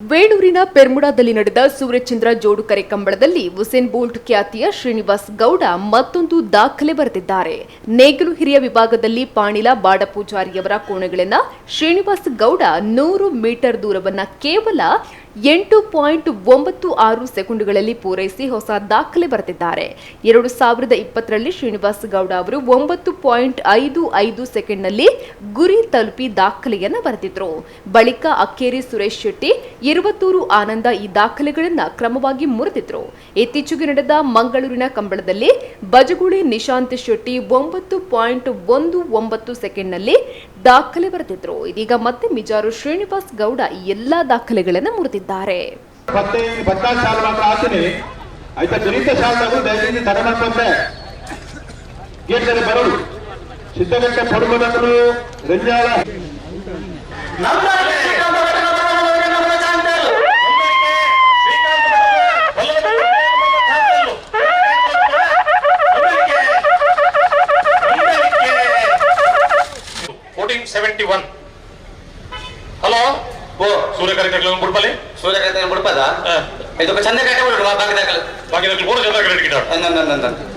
ವೇಣೂರಿನ ಪೆರ್ಮುಡಾದಲ್ಲಿ ನಡೆದ ಸೂರ್ಯಚಂದ್ರ ಜೋಡುಕರೆ ಕಂಬಳದಲ್ಲಿ Usain bolt ಖ್ಯಾತಿಯ ಶ್ರೀನಿವಾಸ್ ಗೌಡ ಮತ್ತೊಂದು ದಾಖಲೆ ಬರೆದಿದ್ದಾರೆ. ನೇಗಿಲು ಹಿರಿಯ ವಿಭಾಗದಲ್ಲಿ ಪಾಣಿಲ ಬಾಡಪೂಜಾರಿಯವರ ಕೋಣೆಗಳನ್ನ ಶ್ರೀನಿವಾಸ್ ಗೌಡ 100 ಮೀಟರ್ ದೂರವನ್ನ ಕೇವಲ 8.96 ಸೆಕೆಂಡುಗಳಲ್ಲಿ ಪೂರೈಸಿ ಹೊಸ ದಾಖಲೆ ಬರೆದಿದ್ದಾರೆ. 2020ರಲ್ಲಿ ಶ್ರೀನಿವಾಸ್ ಗೌಡ ಅವರು 9.55 ಸೆಕೆಂಡ್ನಲ್ಲಿ ಗುರಿ ತಲುಪಿ ದಾಖಲೆಯನ್ನ ಬರೆದಿದ್ರು. ಬಳಿಕ ಅಕ್ಕೇರಿ ಸುರೇಶ್ ಶೆಟ್ಟಿ, ಇರುವತ್ತೂರು ಆನಂದ ಈ ದಾಖಲೆಗಳನ್ನ ಕ್ರಮವಾಗಿ ಮುರಿದಿದ್ರು. ಇತ್ತೀಚೆಗೆ ನಡೆದ ಮಂಗಳೂರಿನ ಕಂಬಳದಲ್ಲಿ ಬಜಗುಳಿ ನಿಶಾಂತ್ ಶೆಟ್ಟಿ 9.19 ಸೆಕೆಂಡ್ನಲ್ಲಿ ದಾಖಲೆ ಬರೆದಿದ್ರು. ಇದೀಗ ಮತ್ತೆ ಮಿಜಾರು ಶ್ರೀನಿವಾಸ್ ಗೌಡ ಈ ಎಲ್ಲಾ ದಾಖಲೆಗಳನ್ನು ಮುರಿದಿದ್ದಾರೆ. హలో ఓ సూర్యకరికలు ముడపలి సూర్యకరికలు ముడపదా ఇది ఒక చంద్రకట్ట ముడు బాకి కూడా చంద్రకట్ట అడిగినాడు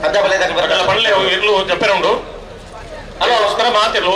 అద్దపలే దగ్గర పడలే ఇల్లు చెప్పారు హలో నమస్కారం మాతిర్లు